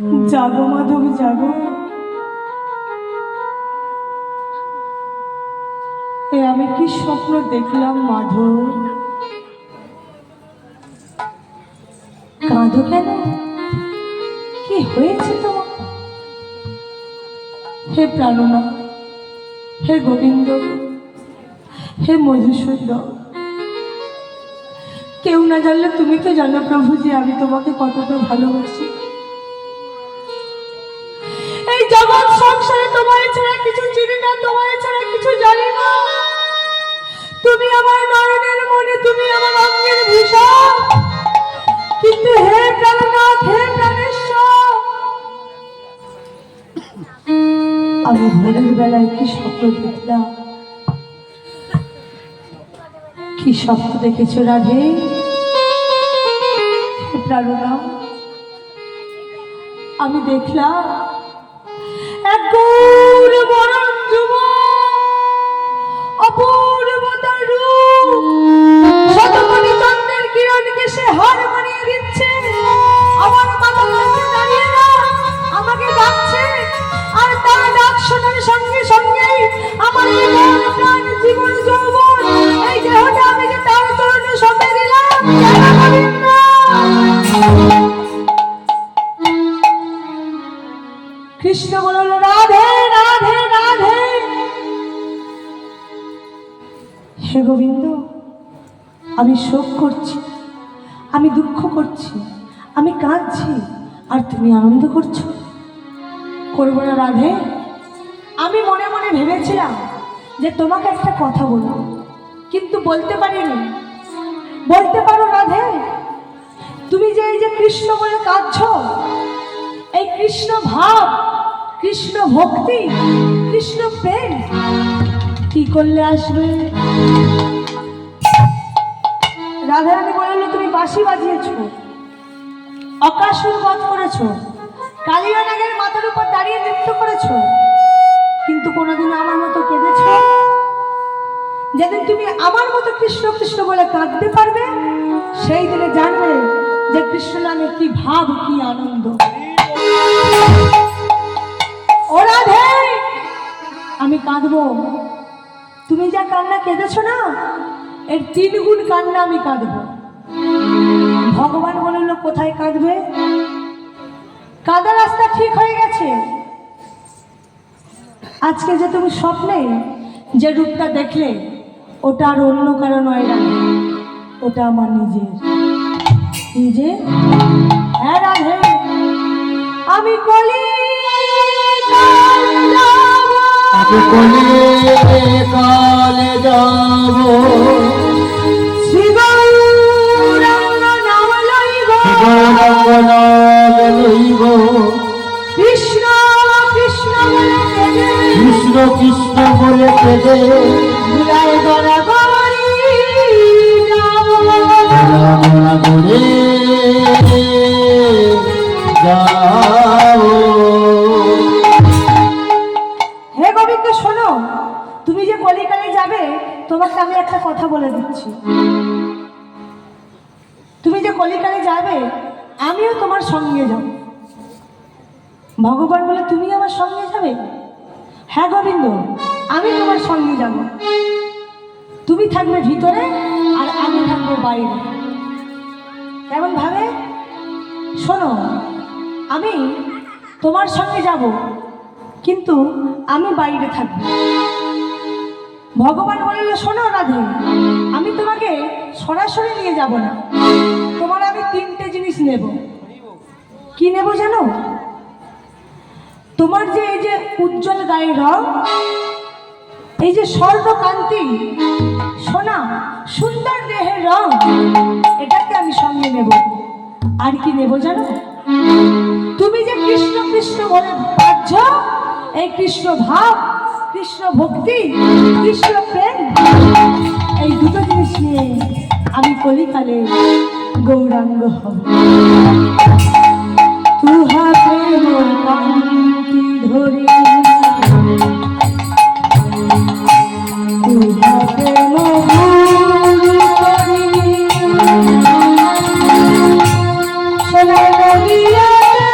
জাগো মাধব জাগো, এ আমি কি স্বপ্ন দেখলাম মাধব? কাঁদো কেন? কি হয়েছে তোমার? হে প্রাণনাথ, হে গোবিন্দ, হে মধুসূদন, কেউ না জানলে তুমি তো জানো প্রভু যে আমি তোমাকে কতটা ভালোবাসি। এই জগৎ সংসারে তোমার ছাড়া কিছু চিনি না, তোমার ছাড়া কিছু জানি না। তুমি আমার নয়নের মনে, তুমি আমার অঙ্গের ভূষণ। কিন্তু হে প্রাণনাথ, হে প্রাণেশ্বর, আমি ভোরের বেলায় কি স্বপ্ন দেখলাম? কি স্বপ্ন দেখেছো রাধে? হে প্রাণনাথ, আমি দেখলাম এক গৌর বরণ যুবক, অপূর্ব তার রূপ, শতকোটি চন্দ্রের কিরণকে সে হার মানিয়ে দিচ্ছে। আমার মাথার কাছে দাঁড়িয়ে না আমাকে ডাকছে, আর তার ডাক শোনার সঙ্গে সঙ্গেই আমার প্রাণ জীবন যৌবন এই দেহটা আমি যে তার চরণে সঁপে দিলাম। কৃষ্ণ বলল রাধে রাধে রাধে। হে গোবিন্দ, আমি শোক করছি, আমি দুঃখ করছি, আমি কাঁদছি, আর তুমি আনন্দ করছো। করবো না রাধে? আমি মনে মনে ভেবেছিলাম যে তোমাকে একটা কথা বলবো, কিন্তু বলতে পারিনি। বলতে পারো রাধে? তুমি যে এই যে কৃষ্ণ বলে কাঁদছো, এই কৃষ্ণ ভাব, কৃষ্ণ ভক্তি, কৃষ্ণ প্রেম কি করলে আসবে? রাধারানী বলল তুমি বাঁশি বাজিয়েছো, অকাসুর বধ করেছো, কালিয়া নাগের মাথার উপর দাঁড়িয়ে নৃত্য করেছো, কিন্তু কোনোদিন আমার মতো কেঁদেছো? যেদিন তুমি আমার মতো কৃষ্ণ কৃষ্ণ বলে কাঁদতে পারবে, সেই দিনে জানবে যে কৃষ্ণ নামে কি ভাব, কি আনন্দ। ও রাধে, আমি কাঁদবো। তুমি যা কান্না কেঁদেছো না, এর 3 গুণ কান্না আমি কাঁদবো। ভগবান বলল কোথায় কাঁদবে? কাঁদার রাস্তা ঠিক হয়ে গেছে। আজকে যে তুমি স্বপ্নে যে রূপটা দেখলে, ওটা আর অন্য কারো নয় রাধে, ওটা আমার নিজের। নিজে? হ্যাঁ রাধে, আমি কলি কালে যাব, শ্রী গৌরাঙ্গ নাম লইব, কৃষ্ণ কৃষ্ণ বলে কেঁদে, কৃষ্ণ কৃষ্ণ বলে কেঁদে ঘুরায় গড়া গড়ি যাব। বলে যাও। হে গোবিন্দ শোনো, তুমি যে কলিকালে যাবে, তোমাকে আমি একটা কথা বলে দিচ্ছি। তুমি যে কলিকালে যাবে, আমিও তোমার সঙ্গে যাব। ভগবান বলে তুমি আমার সঙ্গে যাবে? হ্যাঁ গোবিন্দ, আমি তোমার সঙ্গে যাব। তুমি থাকবে ভিতরে আর আমি থাকবো বাইরে। কেমন ভাবে? শোনো, আমি তোমার সঙ্গে যাব, কিন্তু আমি বাইরে থাকব। ভগবান বলল শোনো রাধে, আমি তোমাকে সরাসরি নিয়ে যাব না, তোমার আমি 3টে জিনিস নেব। কি নেব জানো? তোমার যে এই যে উজ্জ্বল গায়ের রং, এই যে স্বর্ণকান্তি, সোনা সুন্দর দেহের রং, এটাকে আমি সঙ্গে নেব। আর কি নেব জানো? তুমি যে কৃষ্ণ কৃষ্ণ বলে কাঁদছ, এই কৃষ্ণ ভাব, কৃষ্ণ ভক্তি, কৃষ্ণ প্রেম, এই 2টো জিনিস নিয়ে আমি কলিকালে গৌরাঙ্গ হব। তুহা প্রেম কান্তি ধরি, তুহা প্রেম গুরু করি, সোনা নদিয়াতে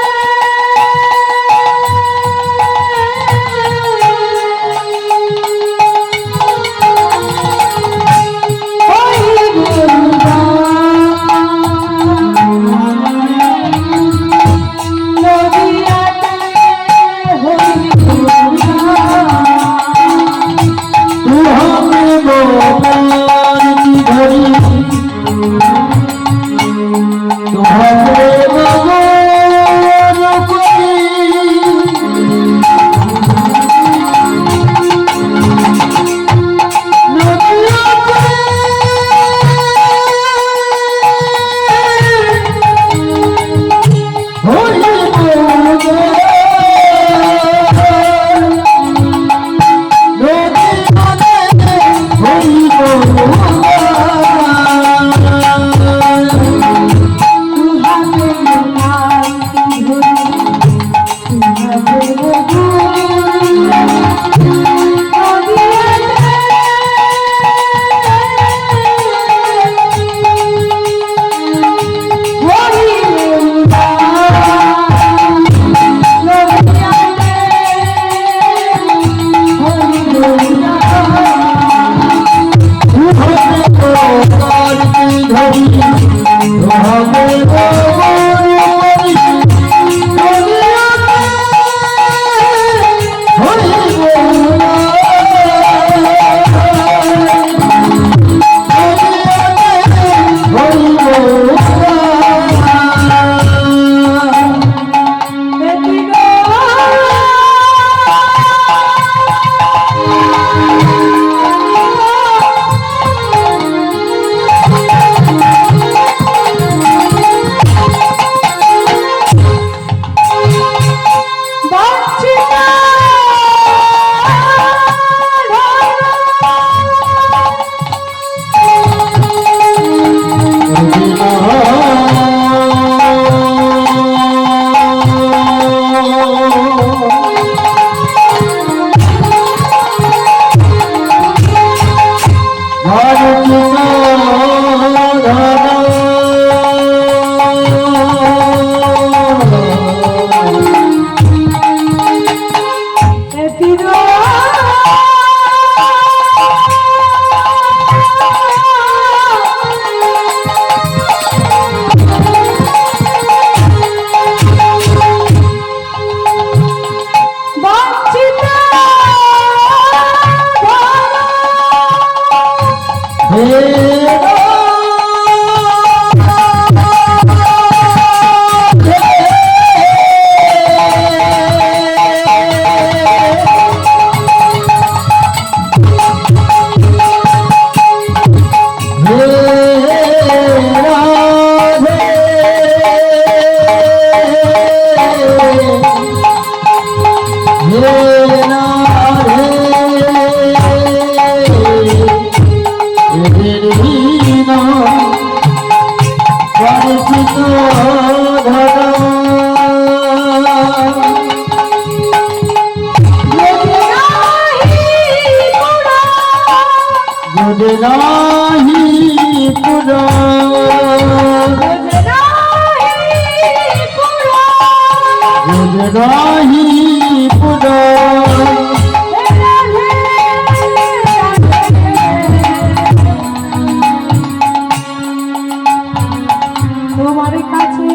তোমার কাছে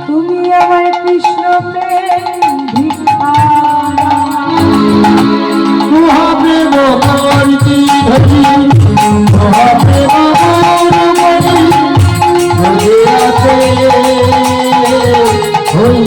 তুমি আমার কৃষ্ণ প্রেম ভিক্ষা মহাপ্রেম করতি ধরি মহাপ্রেম আছে হই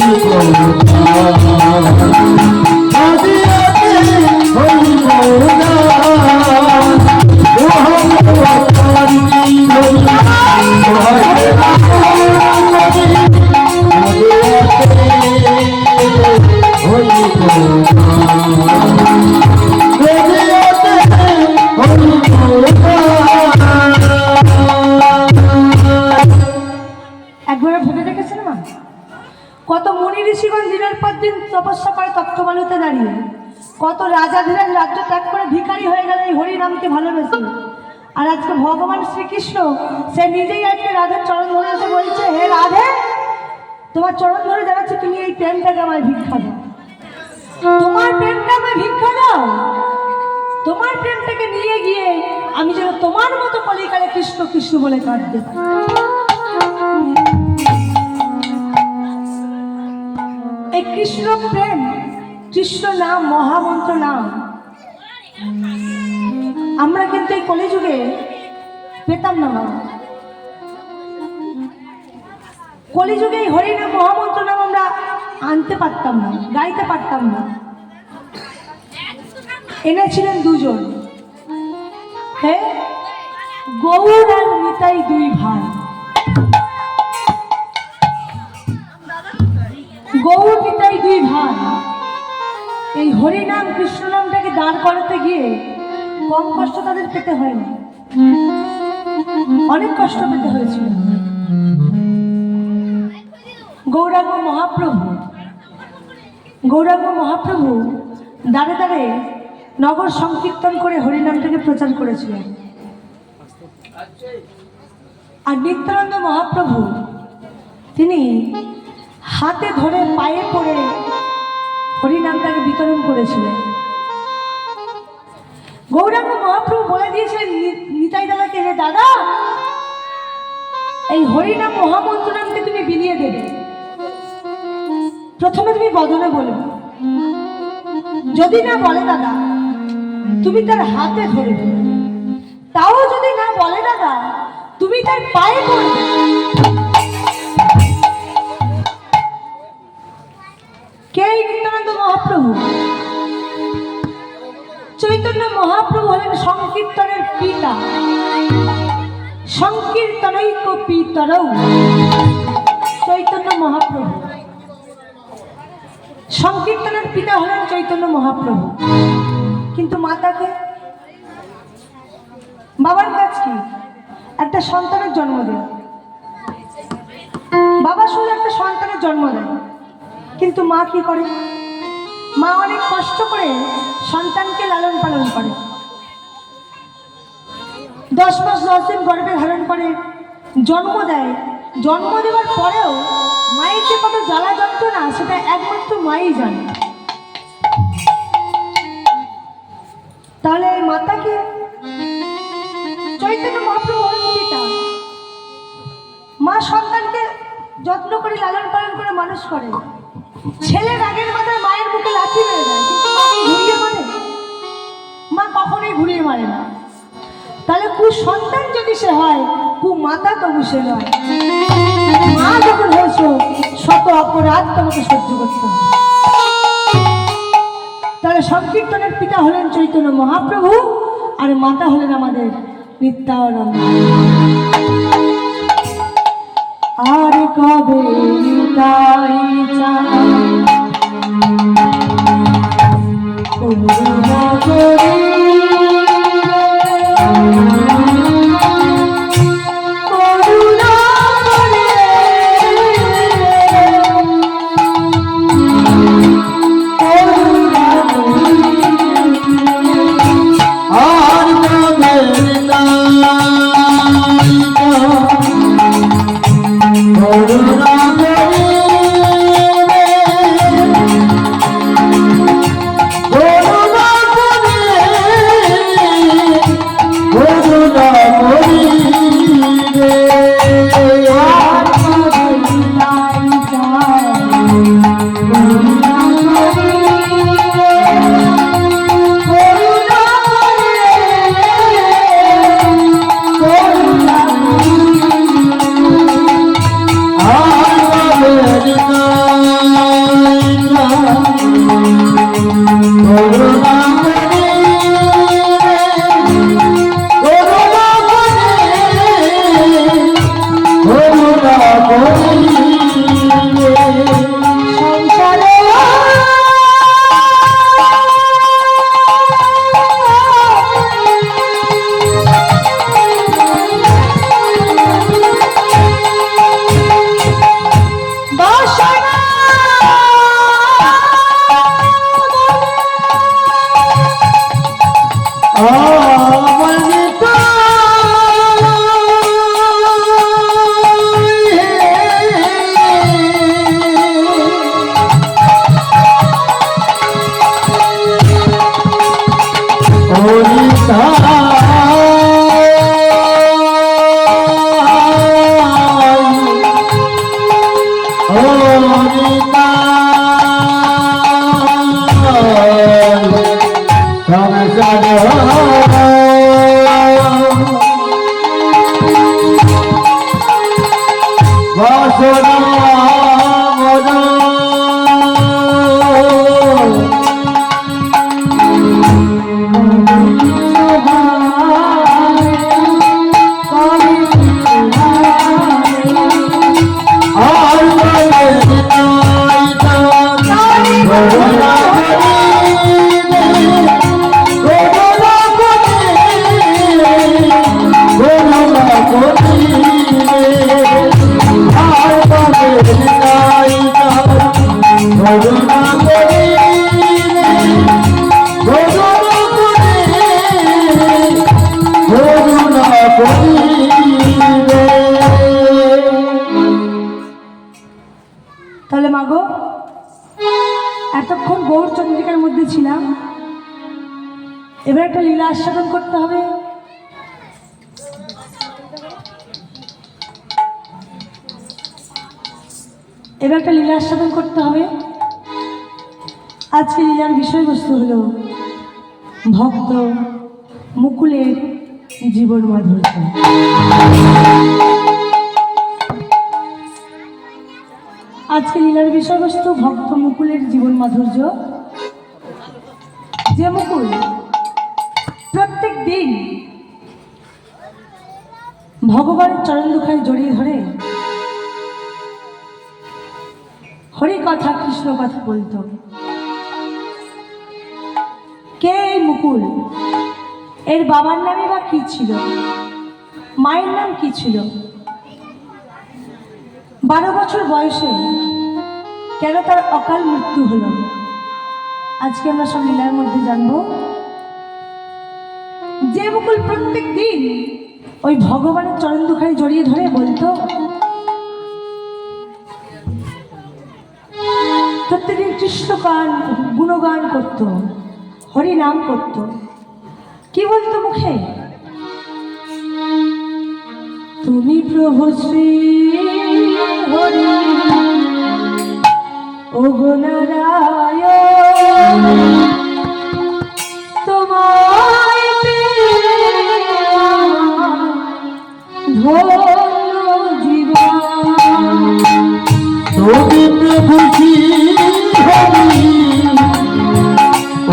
একবার ভেবে দেখেছেন মা, কত মুনি ঋষিগণ দিনের পর দিন তপস্যা করে তপ্তমালুতে দাঁড়িয়ে, কত রাজা ধীরাজ রাজ্য ত্যাগ করে ভিখারি হয়ে গেল এই হরিনামকে ভালোবেসে। আর আজকে ভগবান শ্রীকৃষ্ণ সে নিজেই আজকে রাধের চরণ ধরে এসে বলছে, হে রাধে, তোমার চরণ ধরে জানাচ্ছে তুমি এই প্রেমটাকে আমায় ভিক্ষা দাও, তোমার প্রেমটা আমায় ভিক্ষা দাও, তোমার প্রেমটাকে নিয়ে গিয়ে আমি যেন তোমার মতো কলিকালে কৃষ্ণ কৃষ্ণ বলে কাঁদতে পারি। এই কৃষ্ণ প্রেম, কৃষ্ণ নাম, মহামন্ত্র নাম আমরা কিন্তু এই কলিযুগে পেতাম না। কলিযুগে এই হরিনাম মহামন্ত্র নাম আমরা আনতে পারতাম না, গাইতে পারতাম না। এনেছিলেন দুজন, হ্যাঁ, গৌর আর নিতাই, দুই ভাই। গৌর নিতাই দুই ভাই এই হরিনাম কৃষ্ণ নামটাকে দাঁড় করাতে গিয়ে কম কষ্ট তাদের পেতে হয়নি, অনেক কষ্ট পেতে হয়েছিল। গৌরাঙ্গ মহাপ্রভু দাঁড়ে দাঁড়ে নগর সংকীর্তন করে হরিনামটাকে প্রচার করেছিলেন। আর নিত্যানন্দ মহাপ্রভু তিনি হাতে ধরে পায়ে পড়ে হরিনামটাকে বিতরণ করেছিলেন। গৌরাঙ্গ মহাপ্রভু বলে দিয়েছিলেন নিতাই দাদাকে, যে দাদা, এই হরিনাম মহামন্ত্র নামকে তুমি বিলিয়ে দেবে, প্রথমে তুমি বদনে বলবে, যদি না বলে দাদা তুমি তার হাতে ধরবে, তাও যদি না বলে দাদা তুমি তার পায়ে পড়বে। কে নিত্যানন্দ মহাপ্রভু? চৈতন্য মহাপ্রভু হলেন সংকীর্তনের পিতা, সংকীর্তনৈক পিতরৌ চৈতন্য মহাপ্রভু। সংকীর্তনের পিতা হলেন চৈতন্য মহাপ্রভু, কিন্তু মাতাকে, বাবার কাজ কি? একটা সন্তানের জন্ম দেয়। বাবা শুধু একটা সন্তানের জন্ম দেয়, কিন্তু মা কি করে? মা অনেক কষ্ট করে সন্তানকে লালন পালন করে। 10 মাস 10 দিন গর্ভে ধারণ করে জন্ম দেয়। জন্ম দেওয়ার পরেও মায়ের যে কত জ্বালা যন্ত্রণা সেটা একমাত্র মাই জানে। তাহলে এই মাতাকে চৈতন্য মহাপ্রভু হলেন পিতা। মা সন্তানকে যত্ন করে লালন পালন করে মানুষ করে। ছেলে রাগের মাথায় মায়ের মুখে লাথি মেরে দেয়, কিন্তু মা কি ঘুরিয়ে মারে? মা কখনোই ঘুরিয়ে মারে না। তাহলে সন্তান যদি সে হয়, মাতা তবু সে নয়। মা যখন হয়েছ, শত অপরাধ তোমাকে সহ্য করতে হবে। তাহলে সংকীর্তনের পিতা হলেন চৈতন্য মহাপ্রভু, আর মাতা হলেন আমাদের নিত্যানন্দ। আর কবে নিতাই চায় করুণা করে তাহলে মাগো, এতক্ষণ গৌর চন্দ্রিকার মধ্যে ছিলাম, এবার একটা লীলা আস্বাদন করতে হবে। এবার একটা লীলা আস্বাদন করতে হবে। আজকে লীলার বিষয়বস্তু হলো ভক্ত মুকুলের জীবন মাধুর্য। আজকে লীলার বিষয়বস্তু ভক্ত মুকুলের জীবন মাধুর্য। যে মুকুল প্রত্যেক দিন ভগবানের চরণ দুখায় জড়িয়ে ধরে হরি কথা কৃষ্ণ কথা বলতো। কে এই মুকুল? এর বাবার নামে বা কি ছিল? মায়ের নাম কি ছিল? 12 বছর বয়সে কেন তার অকাল মৃত্যু হলো? আজকে আমরা সব লীলার মধ্যে জানবো। যে মুকুল প্রত্যেক দিন ওই ভগবানের চরণ দুখানি জড়িয়ে ধরে বলতো, প্রত্যেকদিন কৃষ্ণ গান গুণগান করত, হরি নাম করত। কি বলতো মুখে? তুমি প্রভু শ্রী হরি ও গো নারায়ণ, তোমায় পেয়ে ধন্য জীবন। তুমি প্রভু শ্রী হরি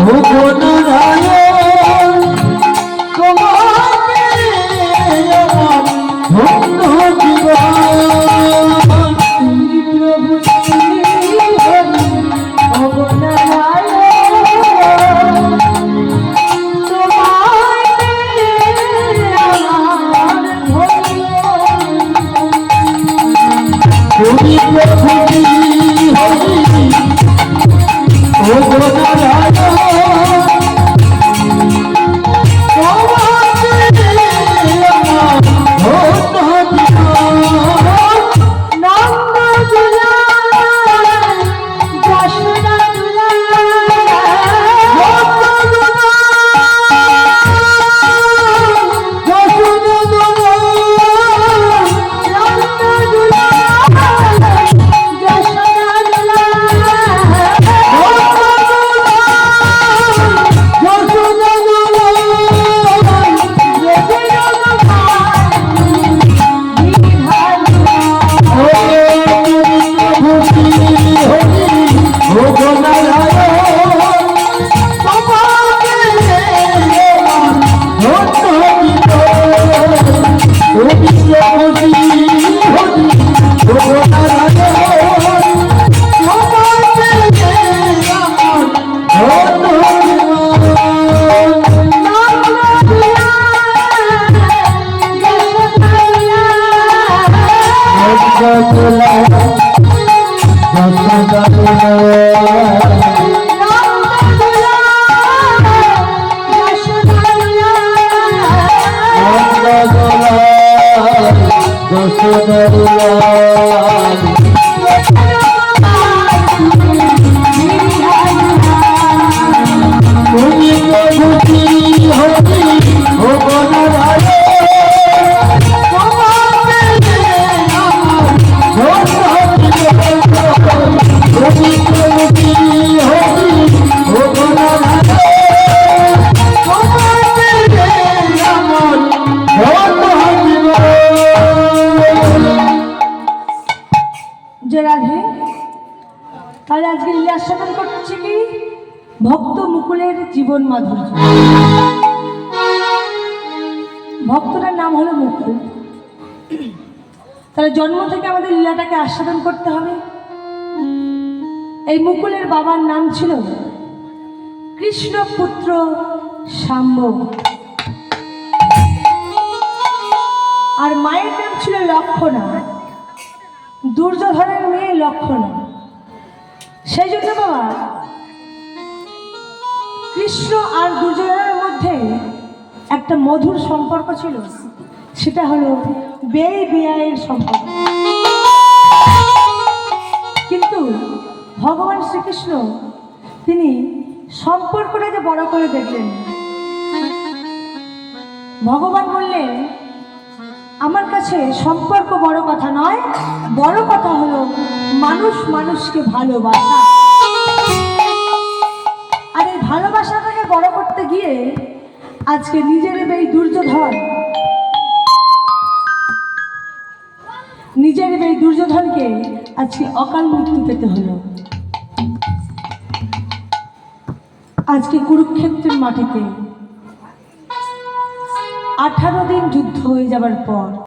ও গো নারায়ণ, তোমায় পেয়ে আমার ধন্য জীবন। তুমি প্রভু শ্রী হরি ও গো নারায়ণ, তোমায় পেয়ে আমার ধন্য। তুমি প্রভু শ্রী হরি ও গো নারায়ণ, তোমায় পেয়ে আমার ধন্য জীবন। নন্দ দুলাল যশোদা দুলাল, নন্দ দুলাল যশোদা তাহলে আজকে লীলা আস্বাদন করছি কি ভক্ত মুকুলের জীবন মাধুর্য। ভক্তটার নাম হলো মুকুল। তাহলে জন্ম থেকে আমাদের লীলাটাকে আস্বাদন করতে হবে। এই মুকুলের বাবার নাম ছিল কৃষ্ণপুত্র শাম্ব, আর মায়ের নাম ছিল লক্ষণা, দুর্যোধনের মেয়ে লক্ষণা। সেই জন্য বাবা কৃষ্ণ আর দুর্যোধনের মধ্যে একটা মধুর সম্পর্ক ছিল, সেটা হলো বেই বেআইয়ের সম্পর্ক। কিন্তু ভগবান শ্রীকৃষ্ণ তিনি সম্পর্কটাকে বড় করে দেখলেন। ভগবান বললেন, আমার কাছে সম্পর্ক বড় কথা নয়, বড় কথা হলো মানুষ মানুষকে ভালোবাসা। আর এই ভালোবাসাটাকে বড় করতে গিয়ে আজকে নিজের এই দুর্যোধনকে আজকে অকাল মৃত্যু পেতে হলো। আজকে কুরুক্ষেত্রের মাটিতে 18 দিন যুদ্ধ হয়ে যাবার পর